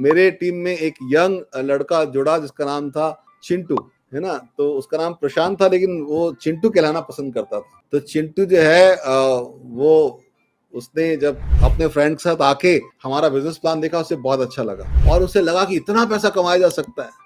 मेरे टीम में एक यंग लड़का जुड़ा जिसका नाम था चिंटू, है ना। तो उसका नाम प्रशांत था, लेकिन वो चिंटू कहलाना पसंद करता था। तो चिंटू जो है वो उसने जब अपने फ्रेंड के साथ आके हमारा बिजनेस प्लान देखा, उसे बहुत अच्छा लगा और उसे लगा कि इतना पैसा कमाया जा सकता है।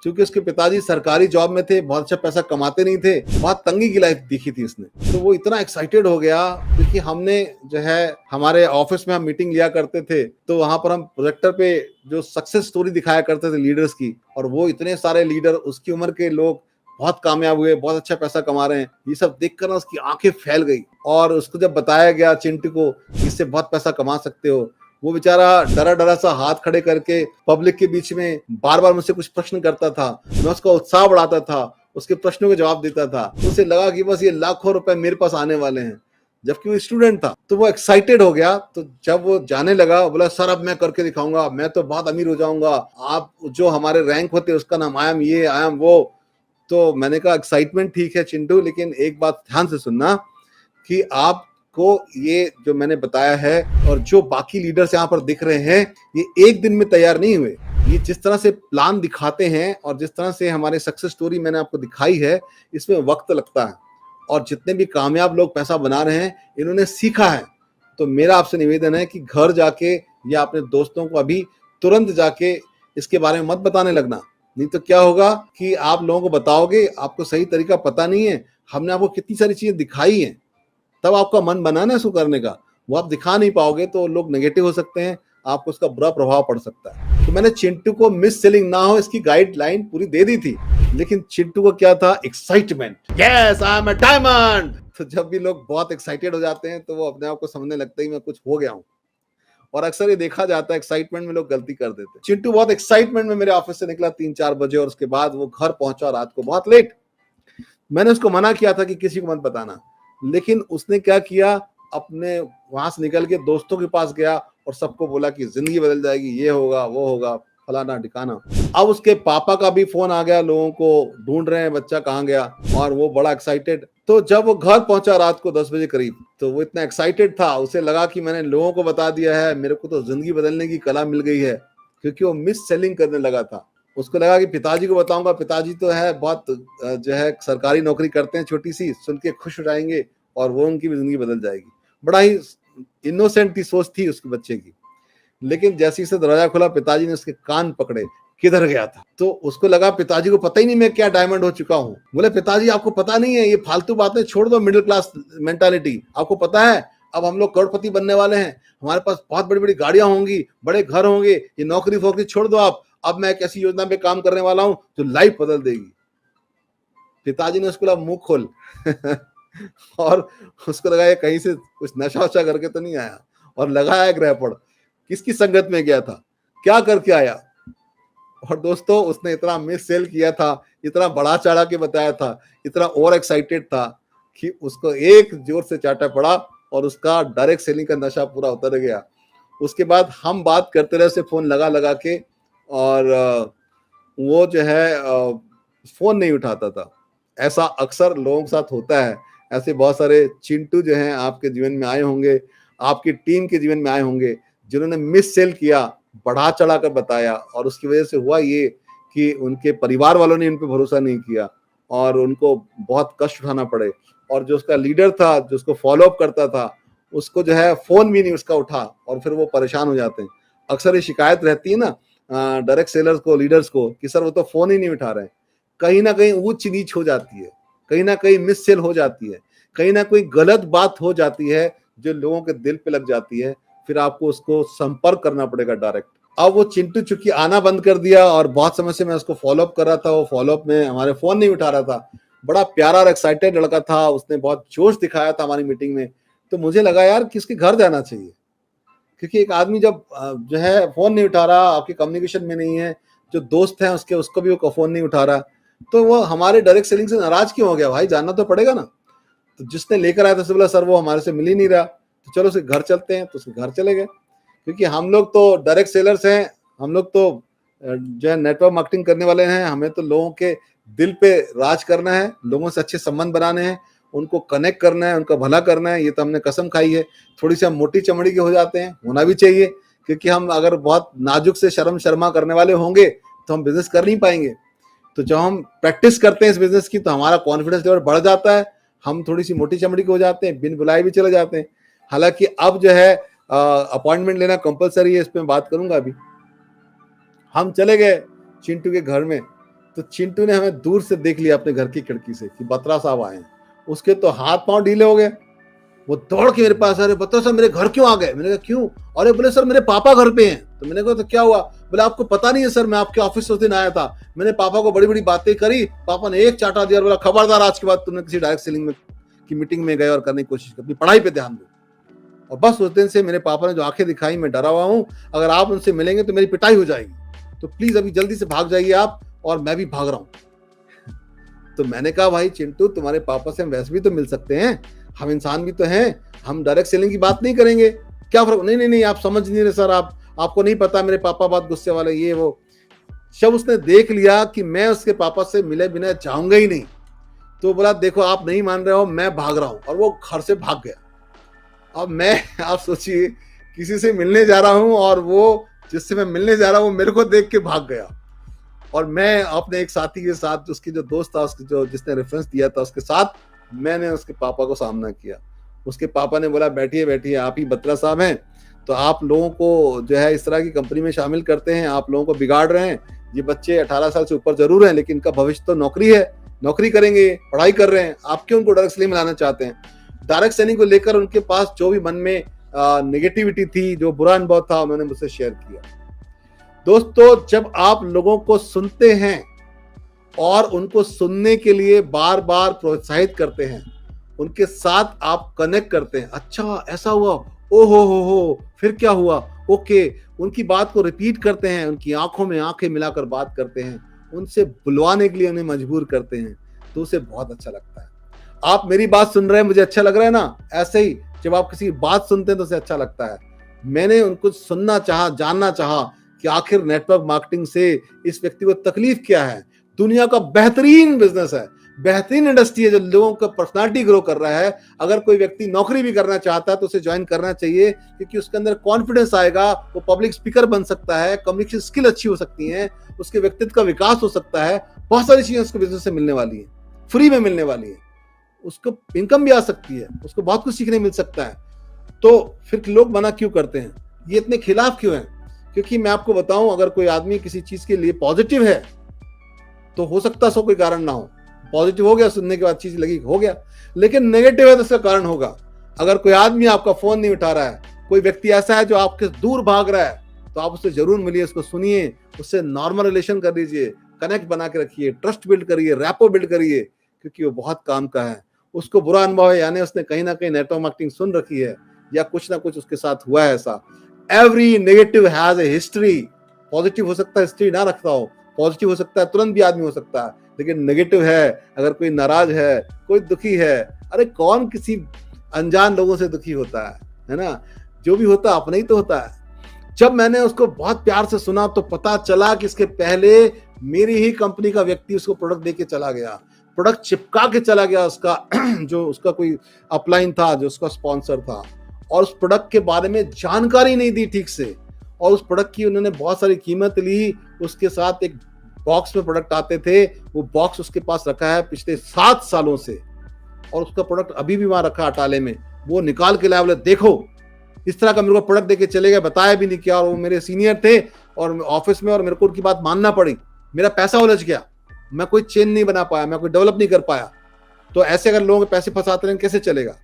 क्योंकि उसके पिताजी सरकारी जॉब में थे, बहुत अच्छा पैसा कमाते नहीं थे, बहुत तंगी की लाइफ देखी थी उसने। तो वो इतना एक्साइटेड हो गया, क्योंकि हमने जो है हमारे ऑफिस में हम मीटिंग लिया करते थे, तो वहां पर हम प्रोजेक्टर पे जो सक्सेस स्टोरी दिखाया करते थे लीडर्स की, और वो इतने सारे लीडर उसकी उम्र के लोग बहुत कामयाब हुए, बहुत अच्छा पैसा कमा रहे हैं, ये सब देखकर ना उसकी आंखें फैल गई। और उसको जब बताया गया चिंटू को इससे बहुत पैसा कमा सकते हो, वो बेचारा डरा डरा सा हाथ खड़े करके पब्लिक के बीच में बार बार मुझसे कुछ प्रश्न करता था। मैं उसका उत्साह बढ़ाता था, उसके प्रश्नों के जवाब देता था। उसे लगा कि बस ये लाखों रुपए मेरे पास आने वाले हैं, जबकि वो स्टूडेंट था। तो वो एक्साइटेड हो गया। तो जब वो जाने लगा, बोला सर अब मैं करके दिखाऊंगा, मैं तो बहुत अमीर हो जाऊंगा, आप जो हमारे रैंक होते उसका नाम आई एम ये आई एम वो। तो मैंने कहा एक्साइटमेंट ठीक है चिंटू, लेकिन एक बात ध्यान से सुनना कि आपको ये जो मैंने बताया है और जो बाकी लीडर्स यहाँ पर दिख रहे हैं, ये एक दिन में तैयार नहीं हुए। ये जिस तरह से प्लान दिखाते हैं और जिस तरह से हमारे सक्सेस स्टोरी मैंने आपको दिखाई है, इसमें वक्त लगता है। और जितने भी कामयाब लोग पैसा बना रहे हैं, इन्होंने सीखा है। तो मेरा आपसे निवेदन है कि घर जाके या अपने दोस्तों को अभी तुरंत जाके इसके बारे में मत बताने लगना। नहीं तो क्या होगा कि आप लोगों को बताओगे, आपको सही तरीका पता नहीं है, हमने आपको कितनी सारी चीजें दिखाई हैं, तब आपका मन बना ना इसको करने का, वो आप दिखा नहीं पाओगे तो लोग नेगेटिव हो सकते हैं, आपको उसका बुरा प्रभाव पड़ सकता है। तो मैंने चिंटू को मिस सेलिंग ना हो इसकी गाइडलाइन पूरी दे दी थी, लेकिन चिंटू को क्या था, excitement, yes I am a diamond. तो जब भी लोग बहुत एक्साइटेड हो जाते हैं तो वो अपने आप को समझने लगता है मैं कुछ हो गया हूँ। और अक्सर ये देखा जाता है एक्साइटमेंट में लोग गलती कर देते हैं। चिंटू बहुत एक्साइटमेंट में मेरे ऑफिस से निकला 3-4 बजे, और उसके बाद वो घर पहुंचा रात को बहुत लेट। मैंने उसको मना किया था कि किसी को मत बताना, लेकिन उसने क्या किया, अपने वहां से निकल के दोस्तों के पास गया और सबको बोला कि जिंदगी बदल जाएगी, ये होगा वो होगा फलाना ठिकाना। अब उसके पापा का भी फोन आ गया, लोगों को ढूंढ रहे हैं बच्चा कहाँ गया, और वो बड़ा एक्साइटेड। तो जब वो घर पहुंचा रात को 10 बजे करीब, तो वो इतना एक्साइटेड था, उसे लगा कि मैंने लोगों को बता दिया है, मेरे को तो जिंदगी बदलने की कला मिल गई है, क्योंकि वो मिस सेलिंग करने लगा था। उसको लगा कि पिताजी को बताऊंगा, पिताजी तो है बहुत जो है सरकारी नौकरी करते हैं छोटी सी, सुन के खुश हो जाएंगे और वो उनकी भी जिंदगी बदल जाएगी। बड़ा ही इनोसेंट सी सोच थी उसके बच्चे की। लेकिन जैसे ही से दरवाजा खुला, पिताजी ने उसके कान पकड़े, किधर गया था। तो उसको लगा पिताजी को पता ही नहीं मैं क्या डायमंड हो चुका हूँ। बोले पिताजी आपको पता नहीं है, ये फालतू बातें छोड़ दो, मिडिल क्लास मेंटालिटी। आपको पता है अब हम लोग करोड़पति बनने वाले हैं, हमारे पास बहुत बड़ी बड़ी गाड़ियां होंगी, बड़े घर होंगे, ये नौकरी फोकरी छोड़ दो आप, अब मैं एक ऐसी योजना पे काम करने वाला हूं जो लाइफ बदल देगी। पिताजी ने उसको मुंह खोल और उसको लगा ये कहीं से कुछ नशा वशा करके तो नहीं आया, और लगाया ग्रह पड़, किसकी संगत में गया था, क्या करके आया। और दोस्तों उसने इतना मिस सेल किया था, इतना बड़ा चढ़ा के बताया था, इतना ओवर एक्साइटेड था कि उसको एक जोर से चाटा पड़ा और उसका डायरेक्ट सेलिंग का नशा पूरा उतर गया। उसके बाद हम बात करते रहे, उसे फोन लगा लगा के, और वो जो है फोन नहीं उठाता था। ऐसा अक्सर लोगों के साथ होता है। ऐसे बहुत सारे चिंटू जो हैं आपके जीवन में आए होंगे, आपकी टीम के जीवन में आए होंगे, जिन्होंने मिस सेल किया, बढ़ा चढ़ा कर बताया, और उसकी वजह से हुआ ये कि उनके परिवार वालों ने उन पर भरोसा नहीं किया और उनको बहुत कष्ट उठाना पड़े। और जो उसका लीडर था, जो उसको फॉलो अप करता था, उसको जो है फोन भी नहीं उसका उठा, और फिर वो परेशान हो जाते हैं। अक्सर ये शिकायत रहती है ना डायरेक्ट सेलर्स को, लीडर्स को, कि सर वो तो फोन ही नहीं उठा रहे। कहीं ना कहीं ऊंच नीच हो जाती है, कहीं ना कहीं मिस सेल हो जाती है, कहीं ना कोई गलत बात हो जाती है जो लोगों के दिल पे लग जाती है, फिर आपको उसको संपर्क करना पड़ेगा डायरेक्ट। अब वो चिंटू चूंकि आना बंद कर दिया, और बहुत समय से मैं उसको फॉलोअप कर रहा था, वो फॉलोअप में हमारे फोन नहीं उठा रहा था। बड़ा प्यारा और एक्साइटेड लड़का था, उसने बहुत जोश दिखाया था हमारी मीटिंग में। तो मुझे लगा यार किसके घर जाना चाहिए, क्योंकि एक आदमी जब जो है फोन नहीं उठा रहा, आपके कम्युनिकेशन में नहीं है, जो दोस्त है उसके, उसको भी वो फोन नहीं उठा रहा, तो वो हमारे डायरेक्ट सेलिंग से नाराज क्यों हो गया भाई, जानना तो पड़ेगा ना। तो जिसने लेकर आया था बोला सर वो हमारे से मिल ही नहीं रहा, तो चलो उसके घर चलते हैं। तो उसके घर चले गए, क्योंकि हम लोग तो डायरेक्ट सेलर्स हैं, हम लोग तो जो है नेटवर्क मार्केटिंग करने वाले हैं, हमें तो लोगों के दिल पे राज करना है, लोगों से अच्छे संबंध बनाने हैं, उनको कनेक्ट करना है, उनका भला करना है। ये तो हमने कसम खाई है। थोड़ी सी हम मोटी चमड़ी के हो जाते हैं, होना भी चाहिए, क्योंकि हम अगर बहुत नाजुक से शर्मा करने वाले होंगे तो हम बिजनेस कर नहीं पाएंगे। तो जब हम प्रैक्टिस करते हैं इस बिजनेस की तो हमारा कॉन्फिडेंस लेवल बढ़ जाता है, हम थोड़ी सी मोटी चमड़ी के हो जाते हैं, बिन बुलाए भी चले जाते हैं। हालांकि अब जो है अपॉइंटमेंट लेना कंपलसरी है, इस पे मैं बात करूंगा अभी। हम चले गए चिंटू के घर में, तो चिंटू ने हमें दूर से देख लिया अपने घर की खिड़की से कि बत्रा साहब आए हैं। उसके तो हाथ पांव ढीले हो गए, वो दौड़ के मेरे पास, अरे बत्रा साहब मेरे घर क्यों आ गए? मैंने कहा क्यों? अरे बोले सर मेरे पापा घर पे हैं। तो मैंने कहा तो क्या हुआ? बोले आपको पता नहीं है सर, मैं आपके ऑफिस उस दिन आया था, मैंने पापा को बड़ी बड़ी बातें करी, पापा ने एक चाटा दिया और बोला खबरदार आज के बाद तुमने किसी डायरेक्ट सेलिंग में की मीटिंग में गए और करने की कोशिश कर, अपनी पढ़ाई पे ध्यान दो। और बस उस दिन से मेरे पापा ने जो आंखें दिखाई, मैं डरा हुआ हूँ, अगर आप उनसे मिलेंगे तो मेरी पिटाई हो जाएगी, तो प्लीज अभी जल्दी से भाग जाइए आप, और मैं भी भाग रहा हूँ। तो मैंने कहा भाई चिंटू, तुम्हारे पापा से हम वैसे भी तो मिल सकते हैं, हम इंसान भी तो हैं, हम डायरेक्ट सेलिंग की बात नहीं करेंगे, क्या फर्क? नहीं नहीं नहीं, आप समझ नहीं रहे सर, आपको नहीं पता, मेरे पापा बहुत गुस्से वाले, ये वो। जब उसने देख लिया कि मैं उसके पापा से मिले बिना जाऊंगा ही नहीं, तो बोला देखो आप नहीं मान रहे हो, मैं भाग रहा हूं, और वो घर से भाग गया। अब मैं, आप सोचिए, किसी से मिलने जा रहा हूं और वो जिससे मैं मिलने जा रहा हूं वो मेरे को देख के भाग गया। और मैं अपने एक साथी के साथ, उसकी जो दोस्त था, उसकी जो जिसने रेफरेंस दिया था, उसके साथ मैंने उसके पापा को सामना किया। उसके पापा ने बोला बैठिए बैठिए, आप ही बत्रा साहब हैं, तो आप लोगों को जो है इस तरह की कंपनी में शामिल करते हैं, आप लोगों को बिगाड़ रहे हैं। ये बच्चे 18 साल से ऊपर जरूर हैं, लेकिन इनका भविष्य तो नौकरी है, नौकरी करेंगे, पढ़ाई कर रहे हैं, आप क्यों उनको डायरेक्ट सेलिंग में लाना चाहते हैं? डायरेक्ट सेलिंग को लेकर उनके पास जो भी मन में नेगेटिविटी थी, जो बुरा अनुभव था, उन्होंने मुझसे शेयर किया। दोस्तों, जब आप लोगों को सुनते हैं और उनको सुनने के लिए बार बार प्रोत्साहित करते हैं, उनके साथ आप कनेक्ट करते हैं, अच्छा ऐसा हुआ, ओ हो, फिर क्या हुआ, ओके, उनकी बात को रिपीट करते हैं, उनकी आंखों में आंखें मिलाकर बात करते हैं, उनसे बुलवाने के लिए उन्हें मजबूर करते हैं, तो उसे बहुत अच्छा लगता है। आप मेरी बात सुन रहे हैं, मुझे अच्छा लग रहा है ना? ऐसे ही जब आप किसी की बात सुनते हैं तो उसे अच्छा लगता है। मैंने उनको सुनना चाहा, जानना चाहा कि आखिर नेटवर्क मार्केटिंग से इस व्यक्ति को तकलीफ क्या है। दुनिया का बेहतरीन बिजनेस है, बेहतरीन इंडस्ट्री है जो लोगों का पर्सनालिटी ग्रो कर रहा है। अगर कोई व्यक्ति नौकरी भी करना चाहता है तो उसे ज्वाइन करना चाहिए, क्योंकि उसके अंदर कॉन्फिडेंस आएगा, वो पब्लिक स्पीकर बन सकता है, कम्युनिकेशन स्किल अच्छी हो सकती है, उसके व्यक्तित्व का विकास हो सकता है, बहुत सारी चीजें उसको बिजनेस से मिलने वाली है, फ्री में मिलने वाली है, उसको इनकम भी आ सकती है, उसको बहुत कुछ सीखने मिल सकता है। तो फिर लोग मना क्यों करते हैं, ये इतने खिलाफ क्यों हैं? क्योंकि मैं आपको बताऊं, अगर कोई आदमी किसी चीज के लिए पॉजिटिव है तो हो सकता है सो कोई कारण ना हो, पॉजिटिव हो गया, सुनने के बाद चीज लगी, हो गया, लेकिन नेगेटिव है तो इसका कारण होगा। अगर कोई आदमी आपका फोन नहीं उठा रहा है, कोई व्यक्ति ऐसा है जो आपके दूर भाग रहा है, तो आप उससे जरूर मिलिए, उसको सुनिए, उससे नॉर्मल रिलेशन कर लीजिए, कनेक्ट बना के रखिए, ट्रस्ट बिल्ड करिए, रैपो बिल्ड करिए, क्योंकि वो बहुत काम का है। उसको बुरा अनुभव है, यानी उसने कहीं ना कहीं नेटवर्क मार्केटिंग सुन रखी है, या कुछ ना कुछ उसके साथ हुआ है ऐसा। Every negative has a history. Positive हो सकता है हिस्ट्री ना रखता हो, पॉजिटिव हो सकता है तुरंत भी आदमी हो सकता है, लेकिन नेगेटिव है, अगर कोई नाराज है, कोई दुखी है, अरे कौन किसी अनजान लोगों से दुखी होता है ना? जो भी होता है अपना ही तो होता है। जब मैंने उसको बहुत प्यार से सुना तो पता चला कि इसके पहले मेरी ही कंपनी का व्यक्ति उसको प्रोडक्ट देके चला गया, प्रोडक्ट चिपका के चला गया उसका जो उसका कोई अपलाइन था, जो उसका स्पॉन्सर था, और उस प्रोडक्ट के बारे में जानकारी नहीं दी ठीक से, और उस प्रोडक्ट की उन्होंने बहुत सारी कीमत ली। उसके साथ एक बॉक्स में प्रोडक्ट आते थे, वो बॉक्स उसके पास रखा है पिछले 7 सालों से, और उसका प्रोडक्ट अभी भी वहां रखा अटाले में। वो निकाल के लाया, बोले देखो इस तरह का मेरे को प्रोडक्ट देके चले गए, बताया भी नहीं किया, और वो मेरे सीनियर थे और ऑफिस में, और मेरे को उनकी बात मानना पड़ी, मेरा पैसा उलझ गया, मैं कोई चेन नहीं बना पाया, मैं कोई डेवलप नहीं कर पाया। तो ऐसे अगर लोगों के पैसे फंसाते रहें कैसे चलेगा?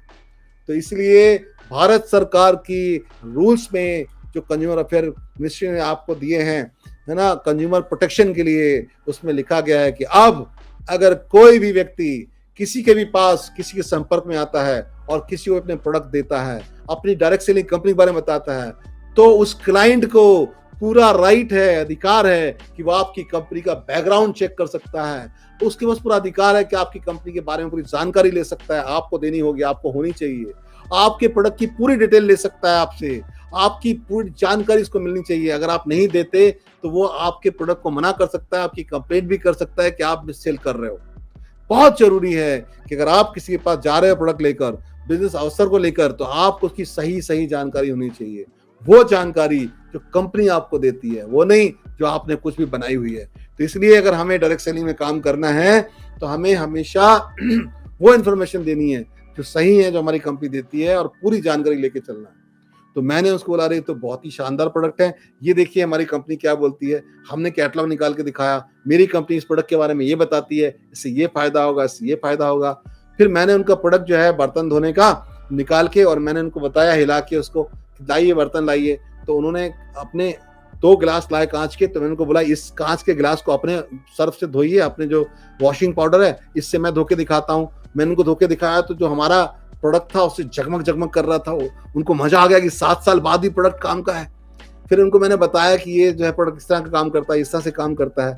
तो इसलिए भारत सरकार की रूल्स में जो कंज्यूमर अफेयर मिनिस्ट्री ने आपको दिए हैं, है ना, कंज्यूमर प्रोटेक्शन के लिए, उसमें लिखा गया है कि अब अगर कोई भी व्यक्ति किसी के भी पास, किसी के संपर्क में आता है और किसी को अपने प्रोडक्ट देता है, अपनी डायरेक्ट सेलिंग कंपनी के बारे में बताता है, तो उस क्लाइंट को पूरा राइट है, अधिकार है कि वो आपकी कंपनी का बैकग्राउंड चेक कर सकता है, तो उसके पास पूरा अधिकार है कि आपकी कंपनी के बारे में पूरी जानकारी ले सकता है, आपको देनी होगी, आपको होनी चाहिए, आपके प्रोडक्ट की पूरी डिटेल ले सकता है आपसे, आपकी पूरी जानकारी इसको मिलनी चाहिए। अगर आप नहीं देते तो वो आपके प्रोडक्ट को मना कर सकता है, आपकी कंप्लेंट भी कर सकता है कि आप मिससेल कर रहे हो। बहुत जरूरी है कि अगर आप किसी के पास जा रहे हो प्रोडक्ट लेकर, बिजनेस अवसर को लेकर, तो आपको उसकी सही जानकारी होनी चाहिए। वो जानकारी जो कंपनी आपको देती है, वो नहीं जो आपने कुछ भी बनाई हुई है। तो इसलिए अगर हमें डायरेक्ट सेलिंग में काम करना है तो हमें हमेशा वो इन्फॉर्मेशन देनी है जो सही है, जो हमारी कंपनी देती है, और पूरी जानकारी लेके चलना है। तो मैंने उसको बोला, अरे तो बहुत ही शानदार प्रोडक्ट है, ये देखिए हमारी कंपनी क्या बोलती है। हमने कैटलॉग निकाल के दिखाया, मेरी कंपनी इस प्रोडक्ट के बारे में ये बताती है, इससे ये फायदा होगा, इससे ये फायदा होगा। फिर मैंने उनका प्रोडक्ट जो है बर्तन धोने का निकाल के, और मैंने उनको बताया हिला के उसको, लाइए बर्तन लाइए। तो उन्होंने अपने 2 गिलास लाए कांच के, तो मैंने उनको बोला इस कांच के गिलास को अपने सर्फ से धोइए, अपने जो वॉशिंग पाउडर है इससे मैं धो के दिखाता हूँ। मैंने उनको धो के दिखाया तो जो हमारा प्रोडक्ट था उससे जगमग जगमग कर रहा था। उनको मजा आ गया कि 7 साल बाद भी प्रोडक्ट काम का है। फिर उनको मैंने बताया कि ये जो है प्रोडक्ट इस तरह का काम करता है, इस तरह से काम करता है।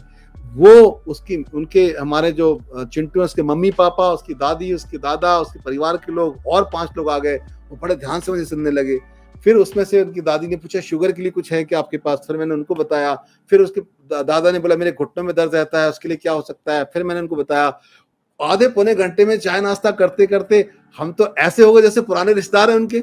वो उसकी उनके हमारे जो चिंटू है, उसके मम्मी पापा, उसकी दादी, उसके दादा, उसके परिवार के लोग और 5 लोग आ गए। वो बड़े ध्यान से मुझे सुनने लगे। फिर उसमें से उनकी दादी ने पूछा शुगर के लिए कुछ है क्या आपके पास? फिर मैंने उनको बताया। फिर उसके दादा ने बोला मेरे घुटनों में दर्द रहता है, उसके लिए क्या हो सकता है? फिर मैंने उनको बताया। आधे पौने घंटे में चाय नाश्ता करते करते हम तो ऐसे हो गए जैसे पुराने रिश्तेदार हैं उनके।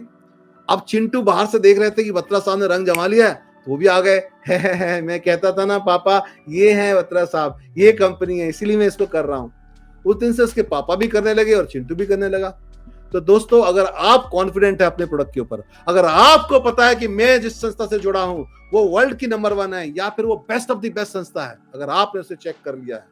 अब चिंटू बाहर से देख रहे थे कि बत्रा साहब ने रंग जमा लिया है, तो वो भी आ गए। है, मैं कहता था ना पापा, ये है बत्रा साहब, ये कंपनी है, इसीलिए मैं इसको कर रहा हूँ। उस दिन से उसके पापा भी करने लगे और चिंटू भी करने लगा। तो दोस्तों, अगर आप कॉन्फिडेंट है अपने प्रोडक्ट के ऊपर, अगर आपको पता है कि मैं जिस संस्था से जुड़ा हूं वो वर्ल्ड की नंबर 1 है या फिर वो बेस्ट ऑफ द बेस्ट संस्था है, अगर आपने उसे चेक कर लिया है,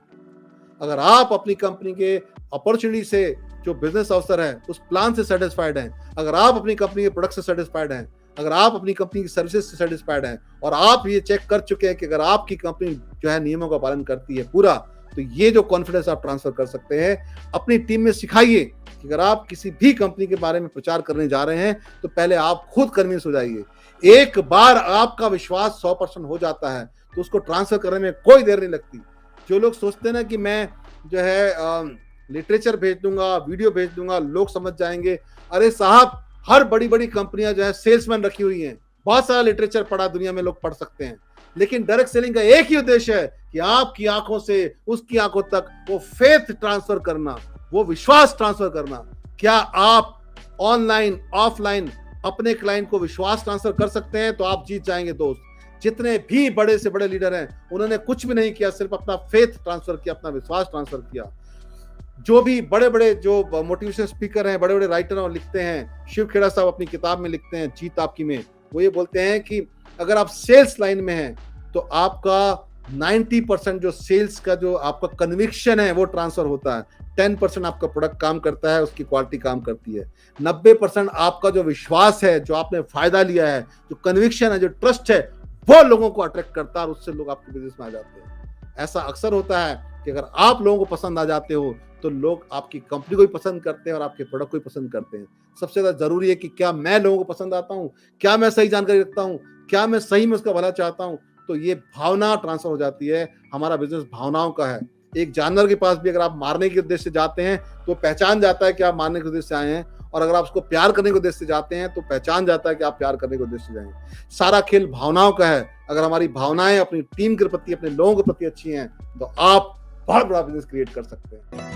अगर आप अपनी कंपनी के अपॉर्चुनिटी से, जो बिजनेस अवसर है उस प्लान से सेटिस्फाइड हैं, अगर आप अपनी कंपनी के प्रोडक्ट से सेटिस्फाइड हैं, अगर आप अपनी कंपनी की सर्विसेज से सेटिस्फाइड हैं, और आप ये चेक कर चुके हैं कि अगर आपकी कंपनी जो है नियमों का पालन करती है पूरा, तो ये जो कॉन्फिडेंस आप ट्रांसफर कर सकते हैं अपनी टीम में सिखाइए कि अगर आप किसी भी कंपनी के बारे में प्रचार करने जा रहे हैं तो पहले आप खुद कन्विंस हो जाइए। एक बार आपका विश्वास 100% हो जाता है तो उसको ट्रांसफर करने में कोई देर नहीं लगती। जो लोग सोचते हैं ना कि मैं जो है लिटरेचर भेज दूंगा, वीडियो भेज दूंगा, लोग समझ जाएंगे, अरे साहब हर बड़ी बड़ी कंपनियां जो है सेल्समैन रखी हुई हैं, बहुत सारा लिटरेचर पढ़ा दुनिया में लोग पढ़ सकते हैं, लेकिन डायरेक्ट सेलिंग का एक ही उद्देश्य है कि आपकी आंखों से उसकी आंखों तक वो फेथ ट्रांसफर करना, वो विश्वास ट्रांसफर करना। क्या आप ऑनलाइन ऑफलाइन अपने क्लाइंट को विश्वास ट्रांसफर कर सकते हैं तो आप जीत जाएंगे दोस्त। जितने भी बड़े से बड़े लीडर हैं उन्होंने कुछ भी नहीं किया, सिर्फ अपना फेथ ट्रांसफर किया, अपना विश्वास ट्रांसफर किया। जो भी बड़े बड़े जो मोटिवेशनल स्पीकर हैं, बड़े बड़े राइटर और लिखते हैं, शिव खेड़ा साहब अपनी किताब में लिखते हैं जीत आपकी में, वो ये बोलते हैं कि अगर आप सेल्स लाइन में हैं तो आपका 90% जो सेल्स का जो आपका कन्विक्शन है वो ट्रांसफर होता है। 10% आपका प्रोडक्ट काम करता है, उसकी क्वालिटी काम करती है। 90% आपका जो विश्वास है, जो आपने फायदा लिया है, जो कन्विक्शन है, जो ट्रस्ट है, वो लोगों को अट्रैक्ट करता है और उससे लोग आपके बिजनेस में आ जाते हैं। ऐसा अक्सर होता है कि अगर आप लोगों को पसंद आ जाते हो तो लोग आपकी कंपनी को भी पसंद करते हैं और आपके प्रोडक्ट को भी पसंद करते हैं। सबसे ज्यादा जरूरी है कि क्या मैं लोगों को पसंद आता हूँ, क्या मैं सही जानकारी रखता हूँ, क्या मैं सही में उसका भला चाहता हूँ। तो ये भावना ट्रांसफर हो जाती है। हमारा बिजनेस भावनाओं का है। एक जानवर के पास भी अगर आप मारने के उद्देश्य से जाते हैं तो पहचान जाता है कि आप मारने के उद्देश्य से आए हैं, और अगर आप उसको प्यार करने के उद्देश्य से जाते हैं तो पहचान जाता है कि आप प्यार करने के उद्देश्य से जाएंगे। सारा खेल भावनाओं का है। अगर हमारी भावनाएं अपनी टीम के प्रति, अपने लोगों के प्रति अच्छी हैं तो आप बहुत बड़ा बिजनेस क्रिएट कर सकते हैं।